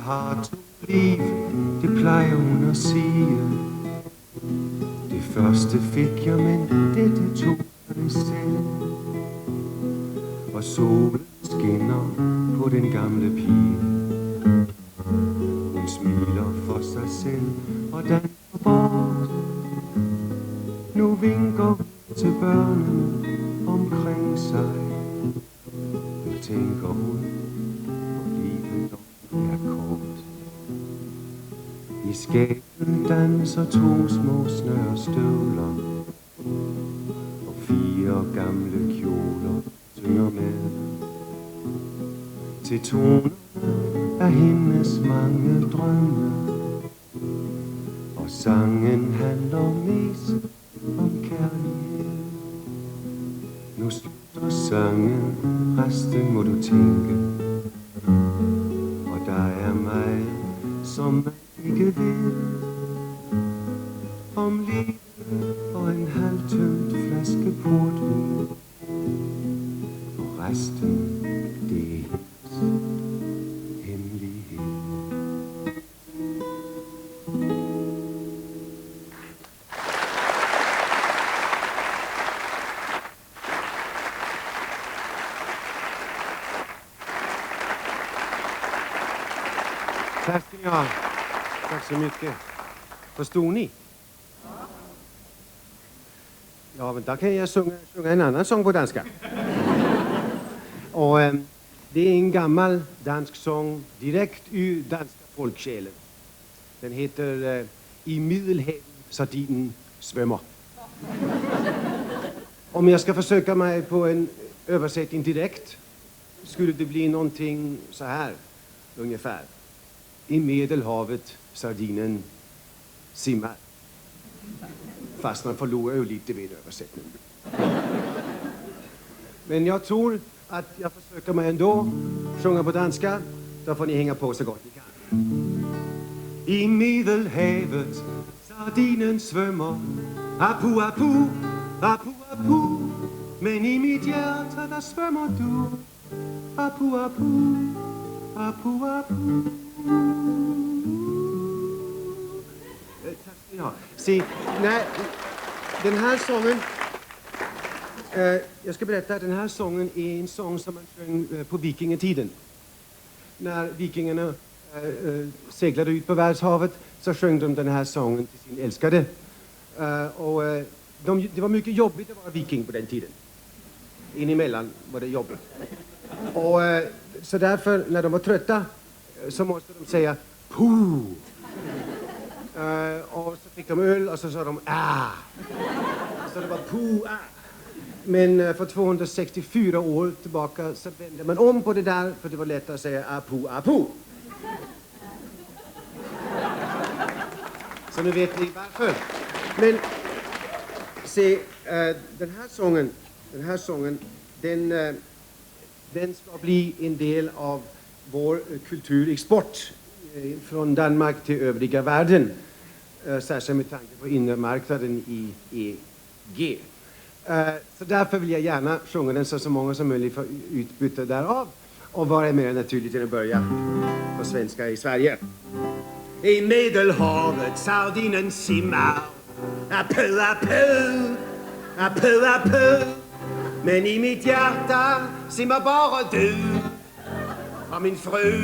har to liv, det plejer hun at sige. Det første fik jeg, men dette tog jeg selv. Og solen skinner på den gamle pige. Hun smiler for sig selv og danser bort. Nu vinker hun til børnene omkring sig. Nu tænker hun, at livet er kort. I skabet danser to små snørstøvler, og 4 gamle kjoler synger med. Til toner af hendes mange drømme, og sangen handler mest om kærlighed. Nu slutter sangen, resten må du tænke, og der er mig, som man ikke ved, om livet og en halvtømt flaske portvin, og resten, det er hendes hemmelighed. Tack ska ni ha. Tack så mycket. Förstod ni? Ja, men där kan jag sjunga en annan sång på danska. Och det är en gammal dansk sång direkt ur danska folksjälen. Den heter I Middelhavet sardinen svømmer. Om jag ska försöka mig på en översättning direkt skulle det bli någonting så här ungefär. I Medelhavet sardinen simmar. Fast man förlorar ju lite vid översättningen. Men jag tror att jag försöker mig ändå sjunga på danska. Då får ni hänga på så gott ni kan. I Medelhavet sardinen svømmer. Apu, apu, apu, apu. Men i mitt hjärta där svømmer du. Apu, apu, apu, apu. Ja, se, nej, den här sången, jag ska berätta att den här sången är en sång som man sjöng på vikingetiden. När vikingarna seglade ut på världshavet så sjöng de den här sången till sin älskade. Det var mycket jobbigt att vara viking på den tiden. Inemellan var det jobbigt. Och så därför när de var trötta så måste de säga puh. Och så fick de öl och så sa de Så det var puh. Men för 264 år tillbaka så vände man om på det där för det var lättare att säga apu, apu. Så nu vet ni varför. Men se, den här sången, den ska bli en del av vår kulturexport från Danmark till övriga världen. Särskilt med tanke på innermarknaden i EG. Så därför vill jag gärna sjunga den så många som möjligt får utbyte därav. Och vara med naturligt till att börja på svenska i Sverige. I Medelhavet sardinen simmar. Apu, apu, apu, apu. Men i mitt hjärta simmar bara du och min fru.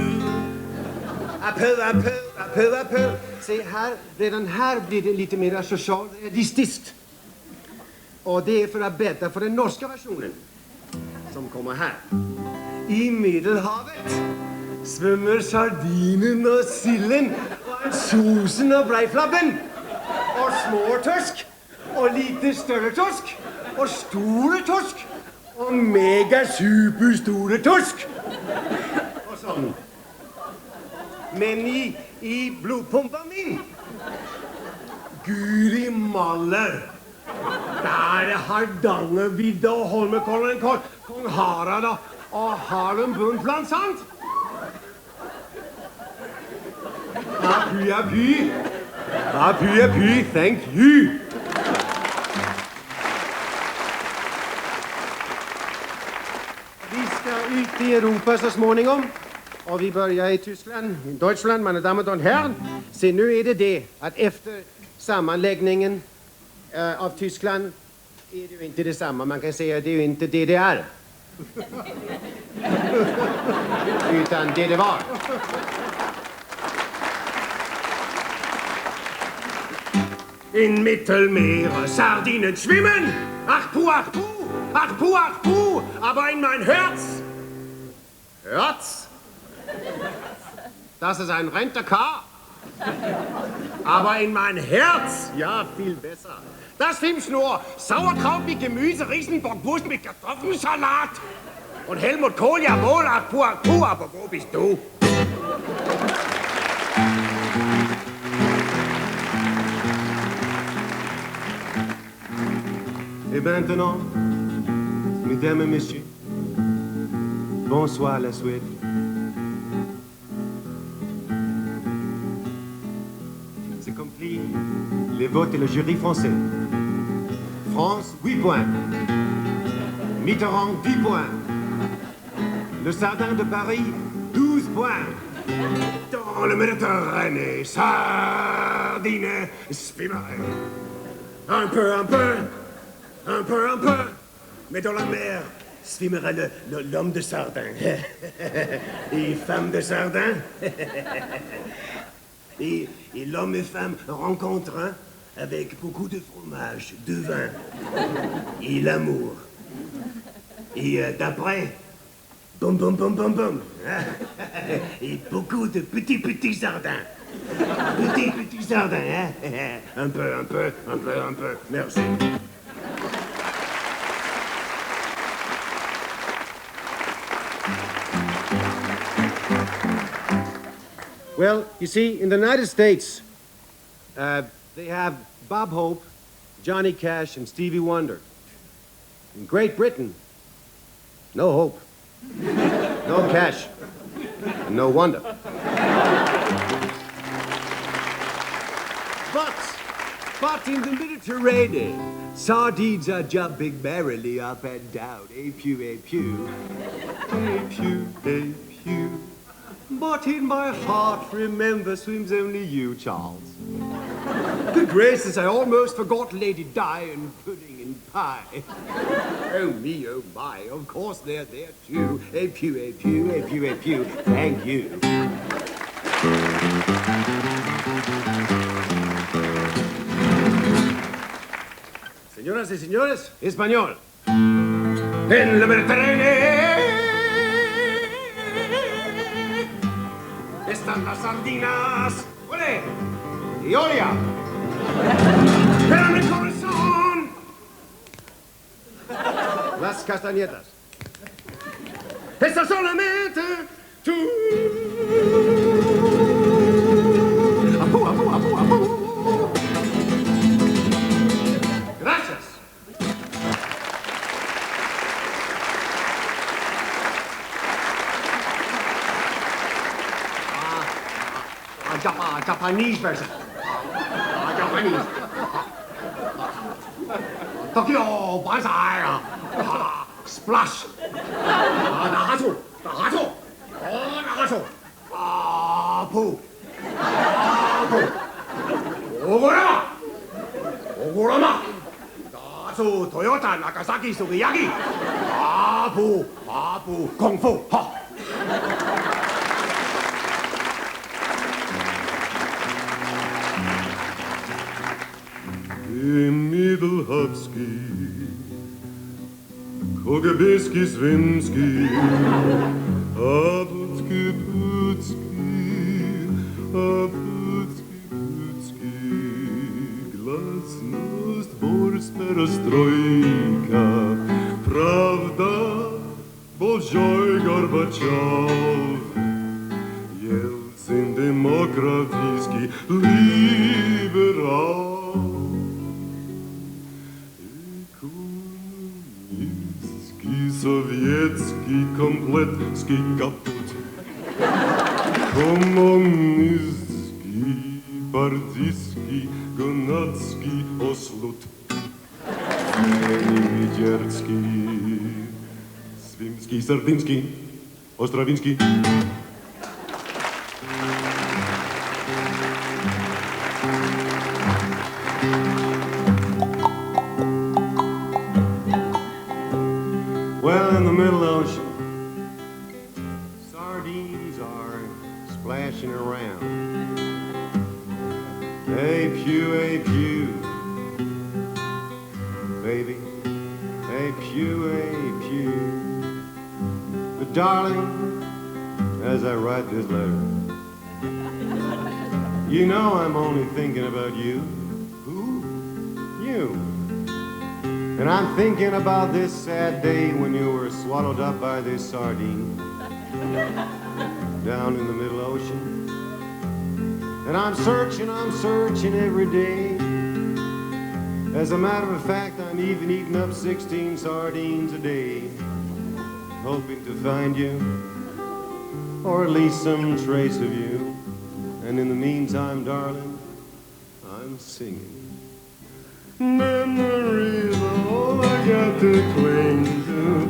Apu, apu, apu, apu. Se här, redan här blir det lite mer socialrealistiskt. Och det är för att bädda för den norska versionen som kommer här. I Medelhavet svømmer sardinen och sillen och sosen och brejflappen och småtorsk och lite större torsk och store torsk och mega superstore torsk. Och sån. Men i blodpumpan min, Guri Maller, där är Hardangervidda och Holmenkollen, Kong Harald och Harlem Brundtland, sant? Apy, apy. Apy, apy, thank you. Vi ska ut i Europa så småningom. Och vi börjar i Tyskland, i Deutschland, meine Damen und Herren. Se, nu är det att efter sammanläggningen av Tyskland är det ju inte detsamma. Man kan säga att det är ju inte DDR. Utan det var. In Mittelmeere Sardinen schwimmen. Ach puh, ach puh, ach puh, ach puh. Aber in mein Herz. Herz? Das ist ein Rent-a-car. Aber in mein Herz, ja, viel besser. Das Film's nur Sauerkraut mit Gemüse, Riesenbockwurst mit Kartoffelsalat. Und Helmut Kohl, jawohl, ach puh, aber wo bist du? Et maintenant, mesdames et messieurs, bonsoir la Suède. C'est compris les votes et le jury français. France, 8 points. Mitterrand, 10 points. Le Sardin de Paris, 12 points. Dans le Méditerranée, sardine, spimare. Un peu, un peu. Un peu, mais dans la mer, swimmera l'homme de Sardin. Et femme de Sardin. Et l'homme et femme rencontrent avec beaucoup de fromage, de vin et l'amour. Et d'après, boum, boum, boum, boum, boum. Et beaucoup de petits sardins. Petits sardins, hein. Un peu. Merci. Well, you see, in the United States, they have Bob Hope, Johnny Cash, and Stevie Wonder. In Great Britain, no Hope, no Cash, and no Wonder. But in the Mediterranean, sardines are jumping merrily up and down. A pew, a pew. A pew, a pew. But in my heart, remember, swims only you, Charles. Good gracious, I almost forgot Lady Di and pudding and pie. Oh me, oh my, of course they're there too. A pew, a pew, a pew, a pew. Thank you. Señoras y señores, español. En la Mediterránea están las sardinas. ¡Ole! Y olla. Pero mi corazón. Las castañetas. Esta solamente tú. Apú, apú, apú, apú. Gracias. Japanese version. Japanese. Tokyo, banzai. Splash. 나가서. 나가서. 아부. 오고라마. 나가서 토요타 나가사키 수기야기. 아부. 공포. Middlehavski, Kogebeski, Svenski, Abutski, Putski, Glasnost, Bors, Perestrojka, Pravda, Bolshoi, Gorbachev, Yeltsin, Demokratijski, Liberal. Советский комплетский капут. Коммунистский, партийский, гнатский ослут. Ведерский, Свимский, Сардинский, Островинский. pew, a pew. But darling, as I write this letter, you know I'm only thinking about you. Who? You. And I'm thinking about this sad day when you were swallowed up by this sardine down in the middle ocean. And I'm searching every day. As a matter of fact, I'm even eating up 16 sardines a day, hoping to find you, or at least some trace of you. And in the meantime, darling, I'm singing. Memories are all I got to cling to.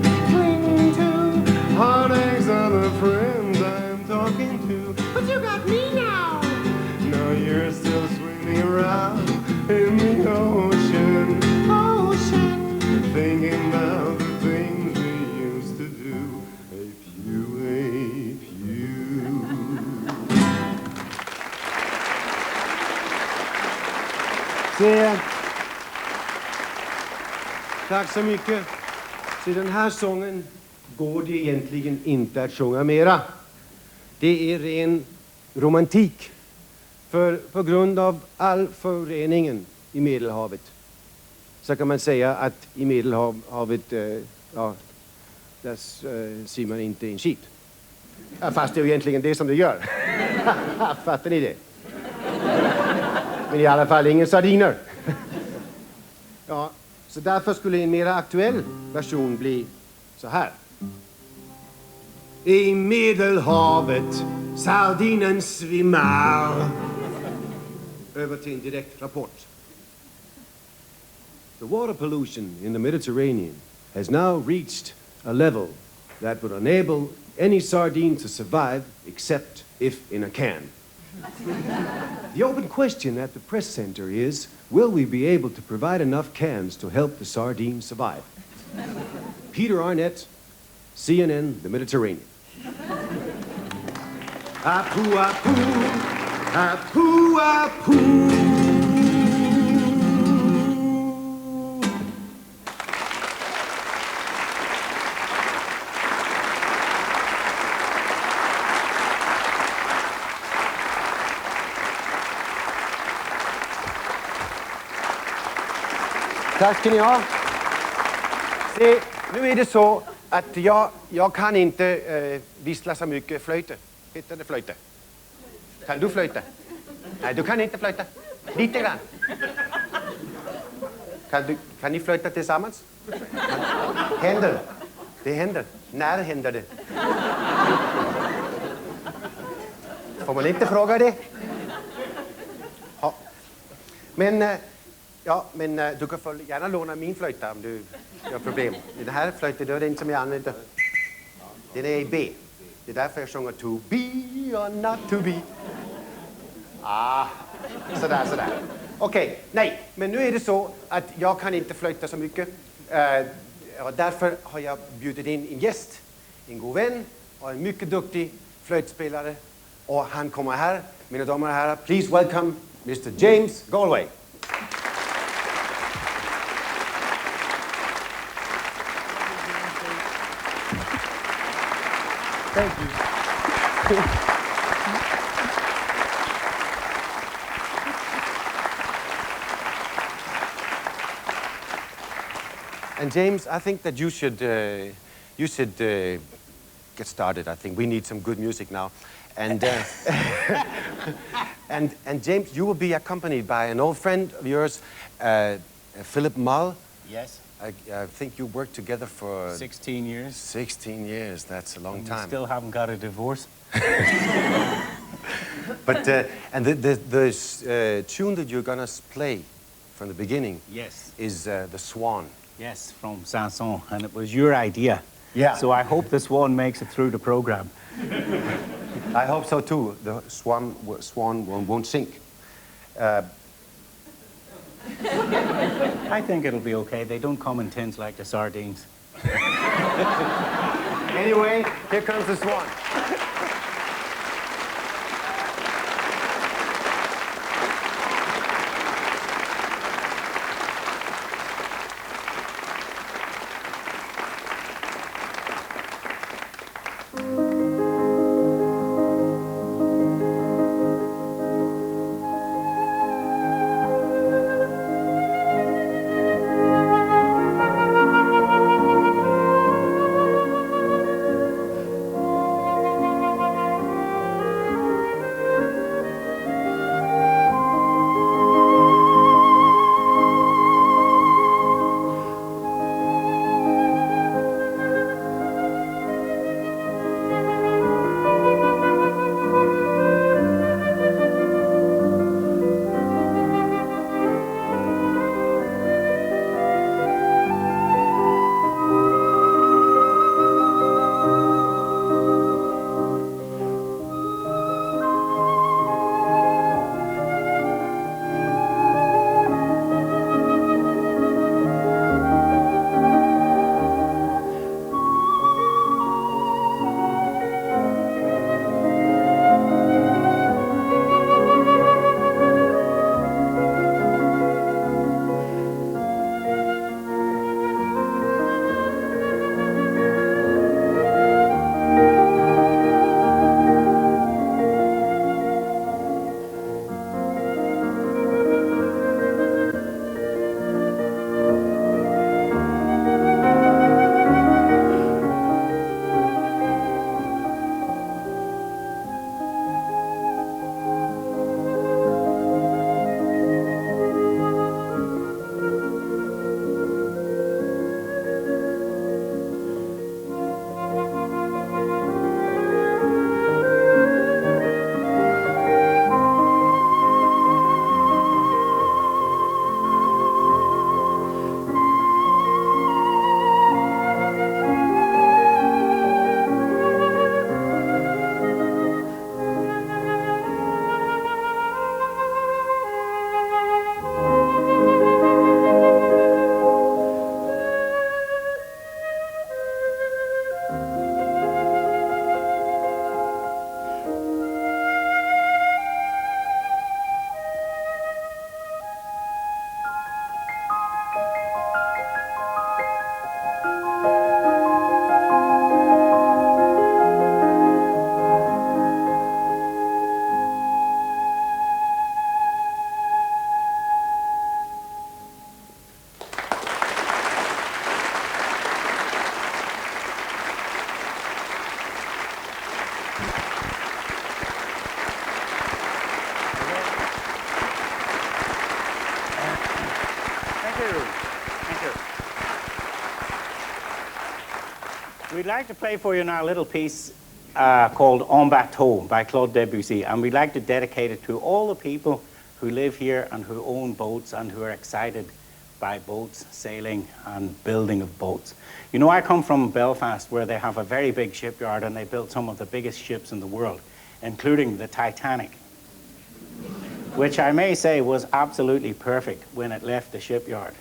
Heartaches are the friends I'm talking to. But you got me now. Now you're still swimming around in the ocean, thinking about the things we used to do. A pew. Se, tack så mycket. Så den här sången går det egentligen inte att sjunga mera. Det är ren romantik. För på grund av all föroreningen i Medelhavet så kan man säga att i Medelhavet, där ser man inte en skit. Ja, fast det är egentligen det som det gör. Fattar ni det? Men i alla fall ingen sardiner. Ja, så därför skulle en mer aktuell version bli så här. I Medelhavet sardinen svimmar. Över till en direkt rapport. The water pollution in the Mediterranean has now reached a level that would enable any sardine to survive except if in a can. The open question at the press center is, will we be able to provide enough cans to help the sardine survive? Peter Arnett, CNN, the Mediterranean. Apu, apu, apu, apu. Tack ska ni ha. Se, nu är det så att jag kan inte vissla så mycket flöjte. Heter det flöjte? Kan du flöjta? Nej, du kan inte flöjta. Lite grann. Kan ni flöjta tillsammans? Händer. Det händer. När händer det? Får man inte fråga det? Ja. Men du kan gärna låna min flöjta om du har problem. Den här flöjten, det är den som jag använder. Den är i B. Det är därför jag sjunger to be or not to be. Sådär. Okej, nej. Men nu är det så att jag kan inte flöjta så mycket. Och därför har jag bjudit in en gäst, en god vän och en mycket duktig flöjtspelare. Och han kommer här, mina damer och herrar. Please welcome Mr. James Galway. Thank you. And James, I think that you should get started. I think we need some good music now, and and James, you will be accompanied by an old friend of yours, Philip Mull. Yes. I think you worked together for 16 years. 16 years. That's a long And time. we still haven't got a divorce. But and the tune that you're gonna play from the beginning, Yes. is the Swan. Yes, from Sanson, and it was your idea. Yeah. So I hope this one makes it through the program. I hope so too. The swan won't sink. I think it'll be okay. They don't come in tins like the sardines. Anyway, here comes the Swan. Thank you. Thank you. We'd like to play for you now a little piece called En Bateau by Claude Debussy, and we'd like to dedicate it to all the people who live here and who own boats and who are excited by boats, sailing and building of boats. You know, I come from Belfast, where they have a very big shipyard, and they built some of the biggest ships in the world, including the Titanic, which I may say was absolutely perfect when it left the shipyard.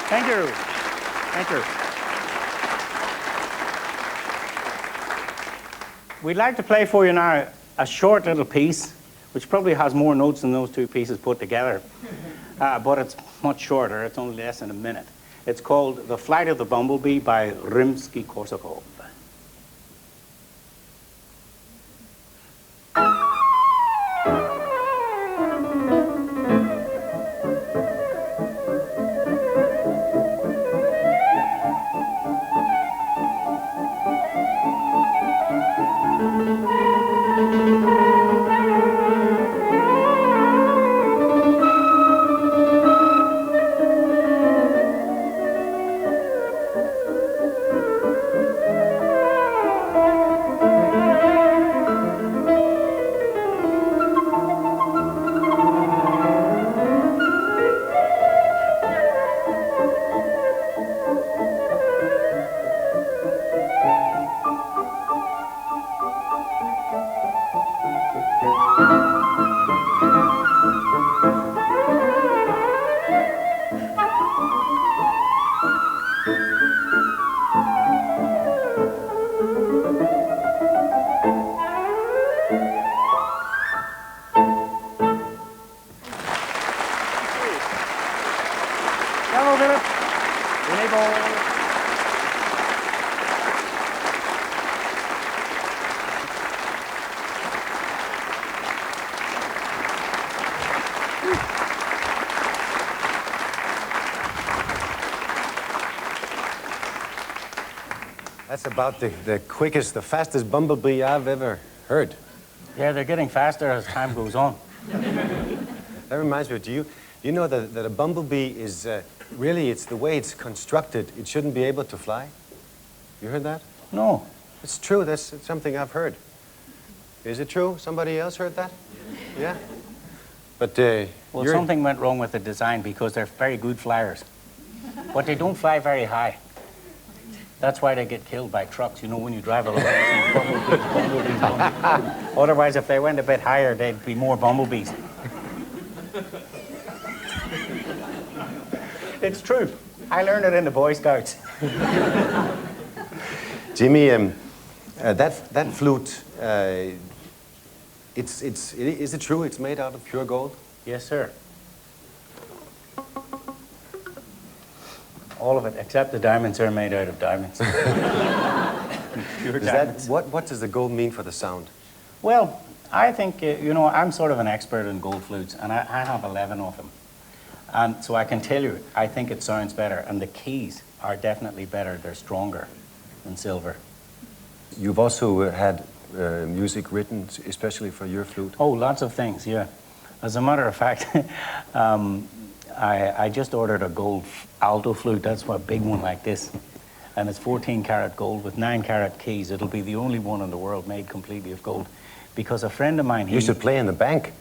Thank you. Thank you. We'd like to play for you now a short little piece, which probably has more notes than those two pieces put together. But it's much shorter. It's only less than a minute. It's called The Flight of the Bumblebee by Rimsky-Korsakov. Bravo, Philip. Winnie ball. That's about the quickest, the fastest bumblebee I've ever heard. Yeah, they're getting faster as time goes on. That reminds me, do you know that a bumblebee is really, it's the way it's constructed. It shouldn't be able to fly. You heard that? No. It's true. That's something I've heard. Is it true? Somebody else heard that? Yeah. But Well, something went wrong with the design because they're very good flyers. But they don't fly very high. That's why they get killed by trucks, you know, when you drive along. Bumblebees. Otherwise, if they went a bit higher, they'd be more bumblebees. It's true. I learned it in the Boy Scouts. Jimmy, that flute, is it true it's made out of pure gold? Yes, sir. All of it, except the diamonds are made out of diamonds. Pure diamonds. What does the gold mean for the sound? Well, I think, you know, I'm sort of an expert in gold flutes, and I have 11 of them. And so I can tell you, I think it sounds better, and the keys are definitely better. They're stronger than silver. You've also had music written especially for your flute? Oh, lots of things, yeah. As a matter of fact, I just ordered a gold alto flute. That's a big one like this. And it's 14 karat gold with 9 karat keys. It'll be the only one in the world made completely of gold. Because a friend of mine... You should play in the bank.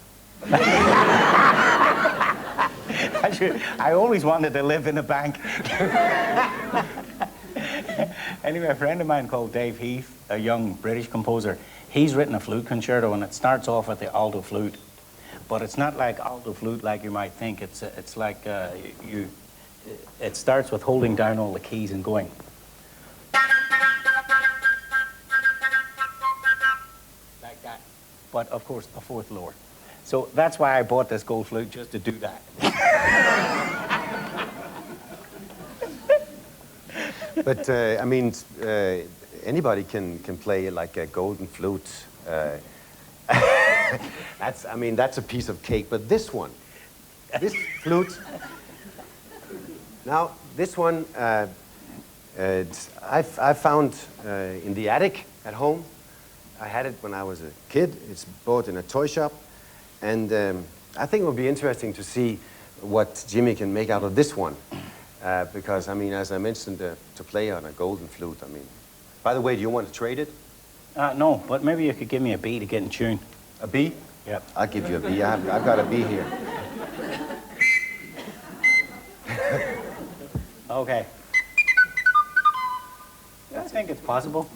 I always wanted to live in a bank. Anyway, a friend of mine called Dave Heath, a young British composer, he's written a flute concerto, and it starts off with the alto flute. But it's not like alto flute like you might think. It's like it starts with holding down all the keys and going. Like that. But of course, a fourth lower. So that's why I bought this gold flute, just to do that. But I mean, anybody can play like a golden flute. That's a piece of cake. But this one, this flute. Now, this one, I found in the attic at home. I had it when I was a kid. It's bought in a toy shop. And I think it would be interesting to see what Jimmy can make out of this one. Because, I mean, as I mentioned, to play on a golden flute, I mean. By the way, do you want to trade it? No, but maybe you could give me a B to get in tune. A B? Yep. I'll give you a B. I've got a B here. Okay. I think it's possible.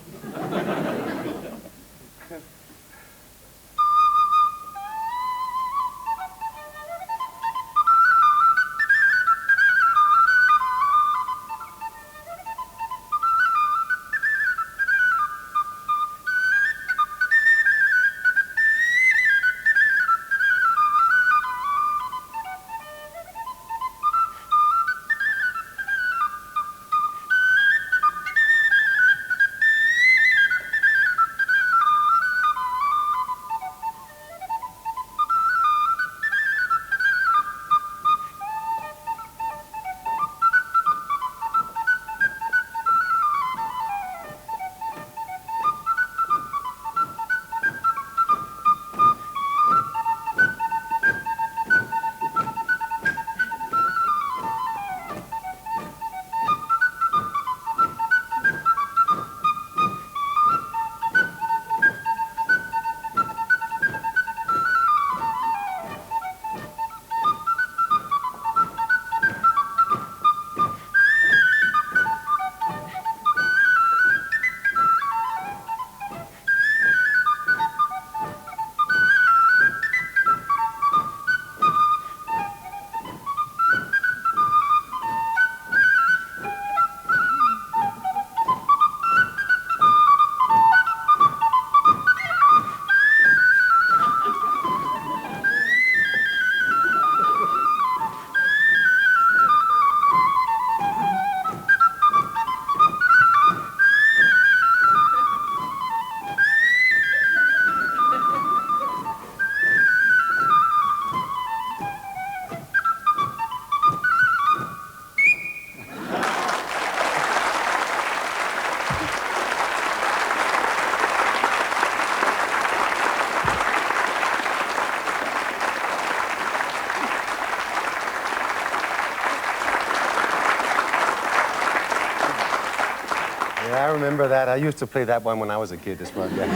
Yeah, I remember that. I used to play that one when I was a kid as well. Yeah.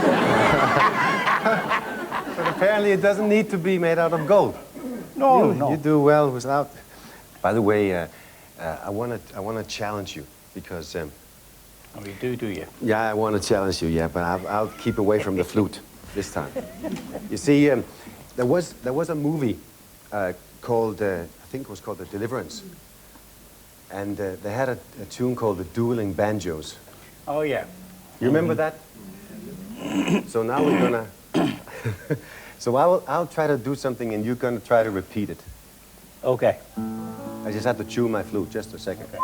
But apparently it doesn't need to be made out of gold. No, no. You do well without. By the way, I wanna challenge you because. Oh, you do you? Yeah, I want to challenge you. Yeah, but I'll keep away from the flute this time. You see, there was a movie called I think it was called The Deliverance, and they had a tune called The Dueling Banjos. Oh, yeah. You remember that? So now we're gonna. So I'll try to do something, and you're gonna try to repeat it. Okay. I just have to tune my flute. Just a second. Okay.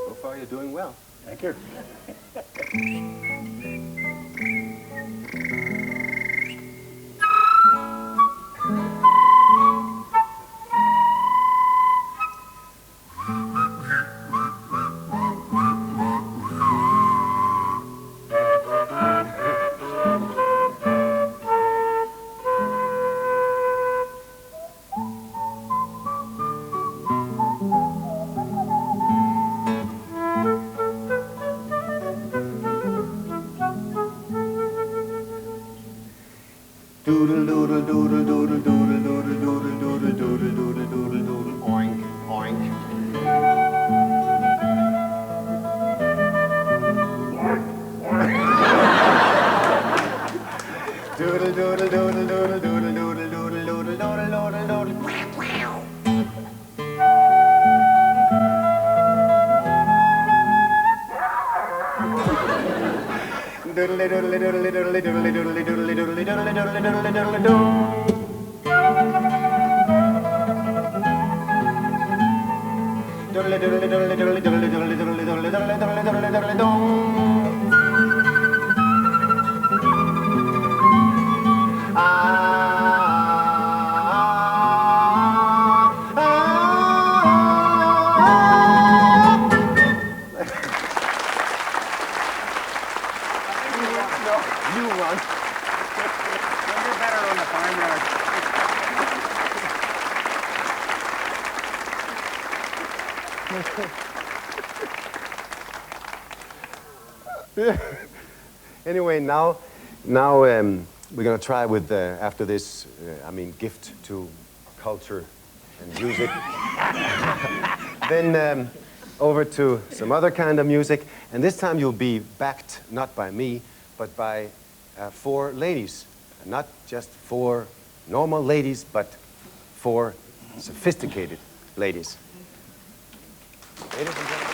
So far, you're doing well. Thank you. Doodle doodle doodle doodle doodle doodle doodle doodle doodle doodle doodle doodle oink oink. Doodle doodle doodle doodle doodle doodle doodle doodle doodle doodle doodle. Doodle doodle doodle doodle doodle doodle doodle doodle doodle doodle doodle doodle. Doodle doodle doodle doodle doodle doodle doodle doodle doodle doodle doodle doodle. You run. You'll do better on the farmyard. Anyway, now we're gonna try with after this. Gift to culture and music. Then over to some other kind of music, and this time you'll be backed not by me, but by 4 ladies, not just 4 normal ladies, but 4 sophisticated ladies. Ladies and gentlemen.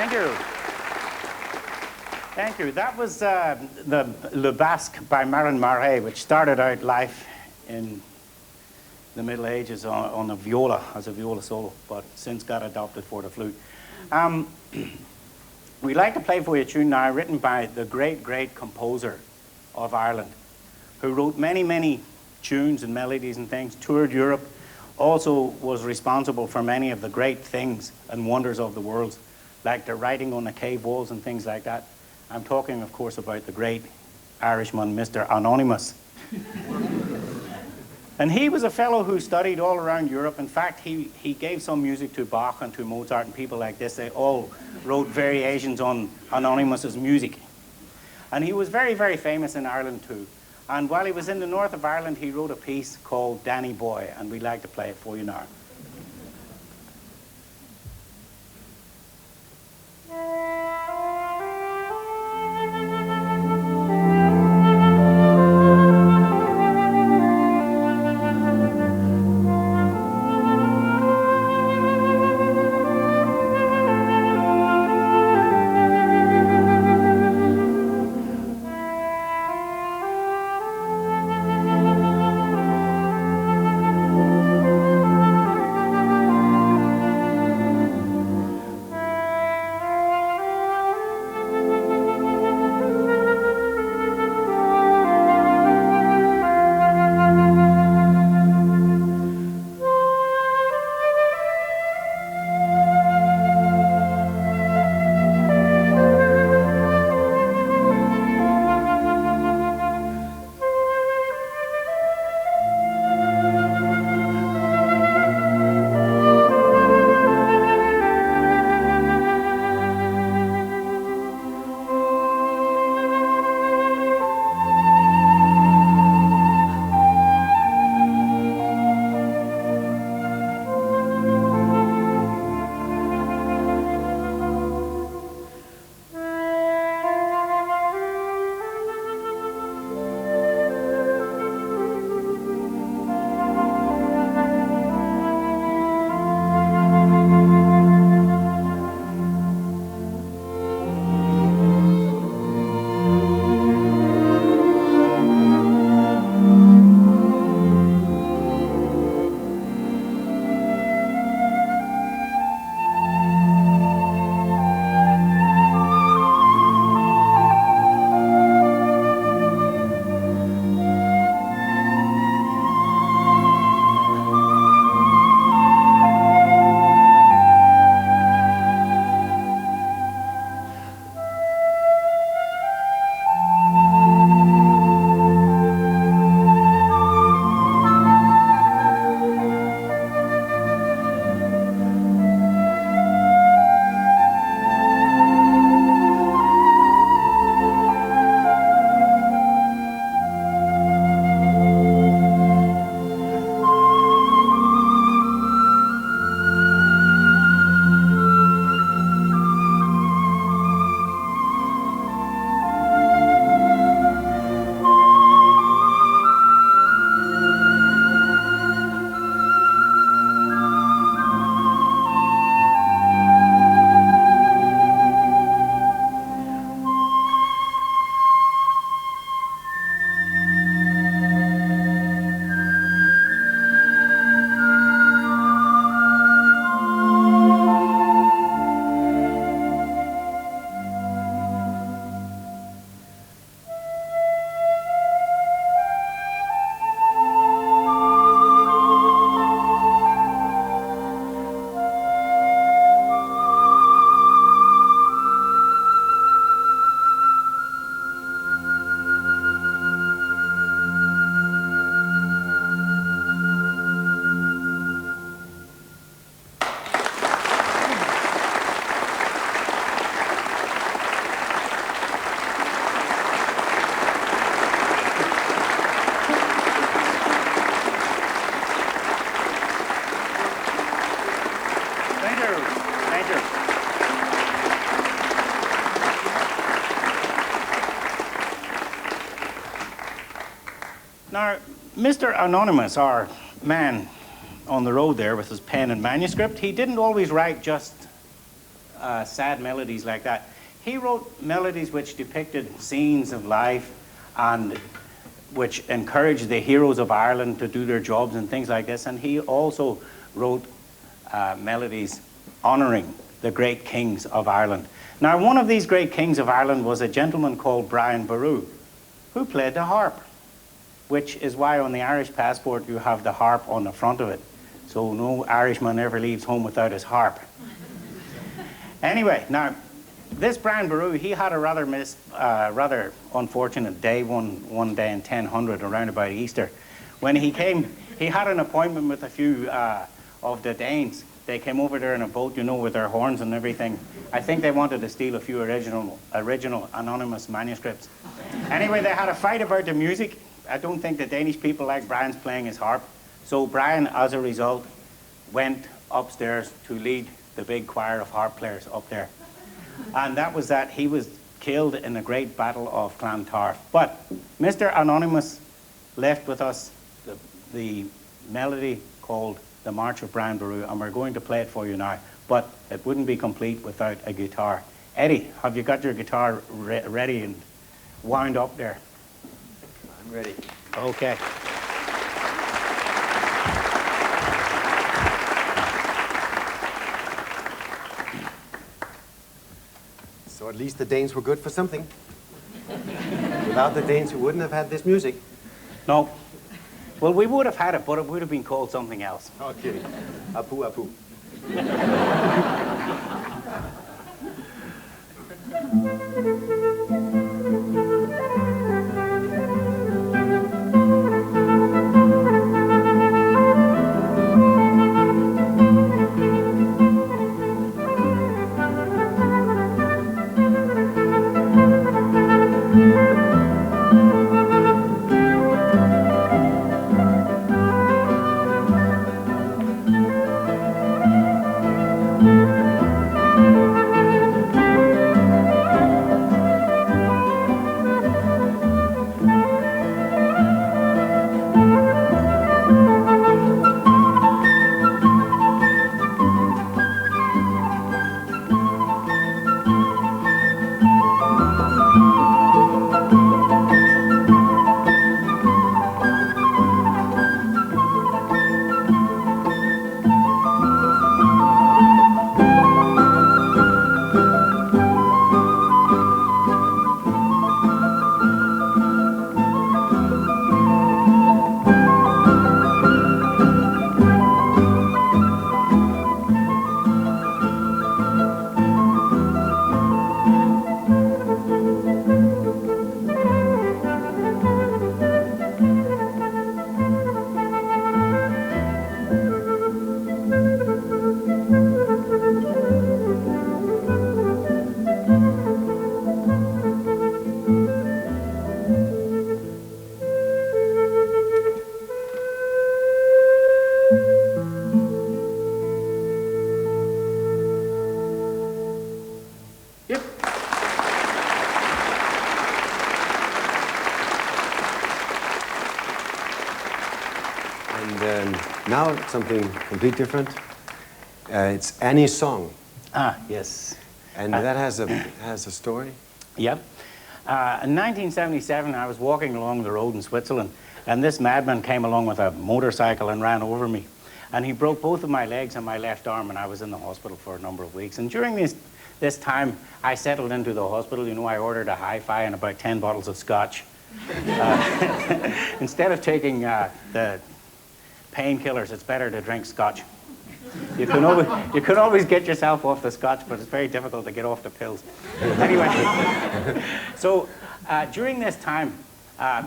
Thank you. Thank you. That was the Le Basque by Marin Marais, which started out life in the Middle Ages on a viola, as a viola solo, but since got adopted for the flute. We'd like to play for you a tune now written by the great, great composer of Ireland, who wrote many, many tunes and melodies and things, toured Europe, also was responsible for many of the great things and wonders of the world, like the writing on the cave walls and things like that. I'm talking, of course, about the great Irishman, Mr. Anonymous. And he was a fellow who studied all around Europe. In fact, he gave some music to Bach and to Mozart and people like this. They all wrote variations on Anonymous's music. And he was very, very famous in Ireland too. And while he was in the north of Ireland, he wrote a piece called Danny Boy, and we'd like to play it for you now. Now, Mr. Anonymous, our man on the road there with his pen and manuscript, he didn't always write just sad melodies like that. He wrote melodies which depicted scenes of life and which encouraged the heroes of Ireland to do their jobs and things like this. And he also wrote melodies honoring the great kings of Ireland. Now, one of these great kings of Ireland was a gentleman called Brian Boru, who played the harp, which is why on the Irish passport you have the harp on the front of it. So no Irishman ever leaves home without his harp. Anyway, now, this Brian Boru, he had a rather unfortunate day one day in 1000 around about Easter. When he came, he had an appointment with a few of the Danes. They came over there in a boat, you know, with their horns and everything. I think they wanted to steal a few original anonymous manuscripts. Anyway, they had a fight about the music. I don't think the Danish people like Brian's playing his harp. So Brian, as a result, went upstairs to lead the big choir of harp players up there. And that was that. He was killed in the great battle of Clontarf. But Mr. Anonymous left with us the melody called The March of Brian Boru, and we're going to play it for you now. But it wouldn't be complete without a guitar. Eddie, have you got your guitar ready and wound up there? I'm ready. Okay. So at least the Danes were good for something. Without the Danes, we wouldn't have had this music. No. Well, we would have had it, but it would have been called something else. Okay. Apu, apu. Now something completely different. It's Annie's song. Ah, yes. And that has a story? Yep. In 1977, I was walking along the road in Switzerland, and this madman came along with a motorcycle and ran over me. And he broke both of my legs and my left arm, and I was in the hospital for a number of weeks. And during this time, I settled into the hospital. You know, I ordered a hi-fi and about 10 bottles of scotch. Instead of taking the painkillers, it's better to drink scotch. You can always get yourself off the scotch, but it's very difficult to get off the pills. Anyway, so during this time,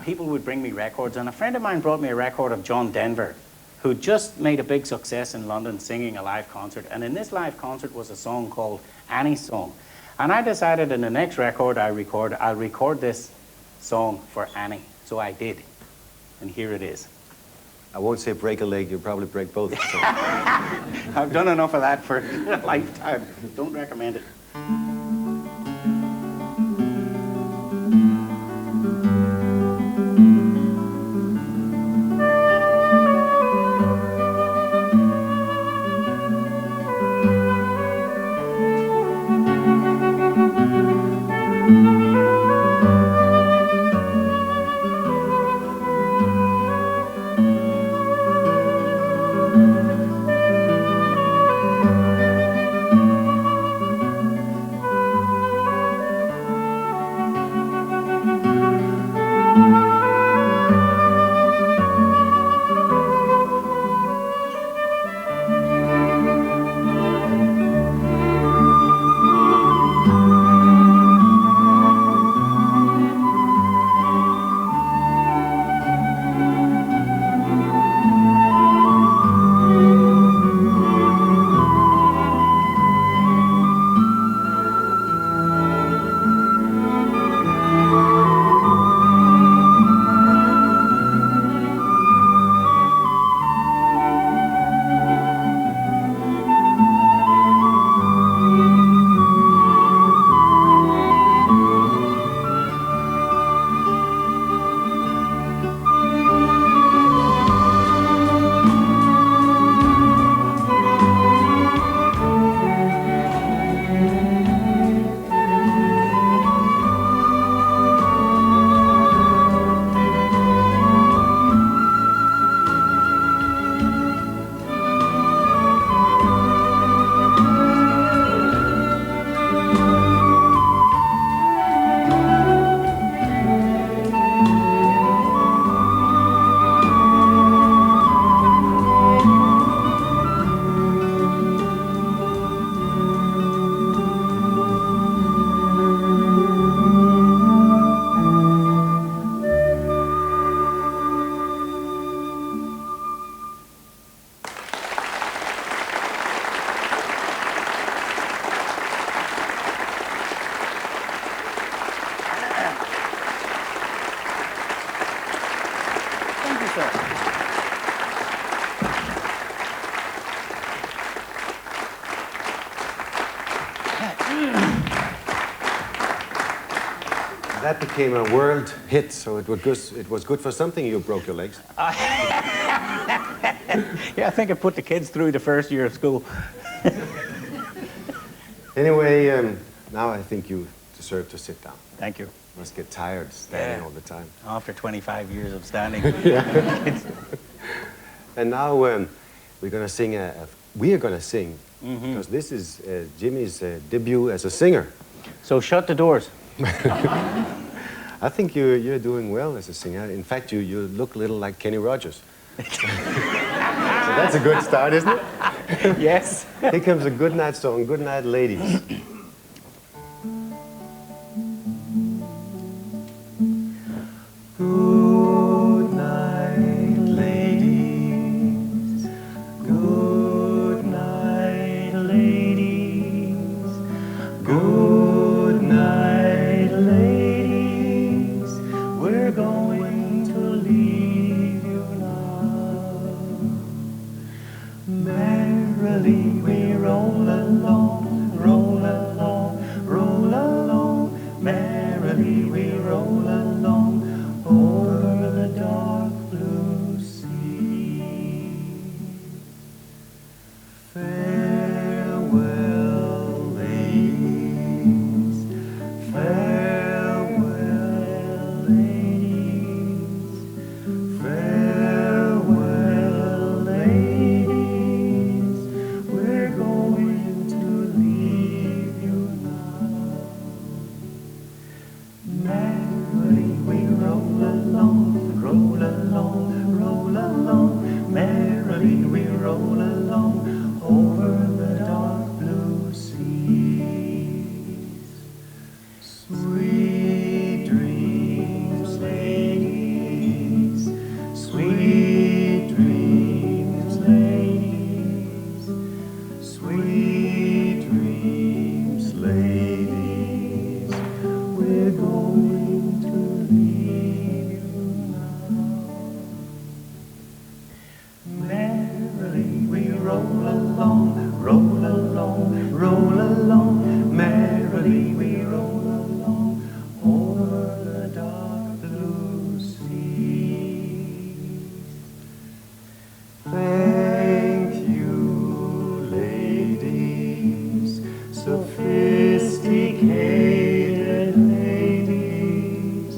people would bring me records, and a friend of mine brought me a record of John Denver, who just made a big success in London singing a live concert. And in this live concert was a song called Annie's Song. And I decided in the next record I'll record this song for Annie. So I did. And here it is. I won't say break a leg, you'll probably break both. So. I've done enough of that for a lifetime. Don't recommend it. That became a world hit, so it was good for something. You broke your legs. Yeah, I think it put the kids through the first year of school. Anyway, now I think you deserve to sit down. Thank you. Must get tired standing all the time. After 25 years of standing. And now we're going to sing. We are going to sing because this is Jimmy's debut as a singer. So shut the doors. I think you're doing well as a singer. In fact, you look a little like Kenny Rogers. So that's a good start, isn't it? Yes. Here comes a good night song. Good night, ladies. Good night, ladies. Good night, ladies. Good night, ladies. We're going to leave you now. Merrily we roll along, roll along, roll along. Merrily we roll along over the dark blue sea. Farewell, ladies. Farewell, ladies. Farewell, ladies. We're going to leave you now. Merrily we roll along, roll along, roll along. Merrily we roll along over the dark blue seas. Sweet dreams, ladies. Sweet dreams, ladies. Sweet dreams, ladies. We're going to leave you now. Merrily we roll along, roll along, roll along. Merrily we roll along over the dark blue seas. Thank you, ladies, sophisticated ladies.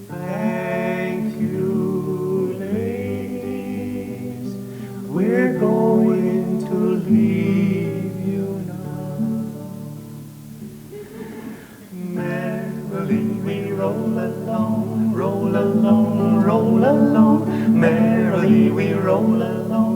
Thank you, ladies. We're going to leave you now. Merrily we roll along, roll along, roll along. Merrily we roll along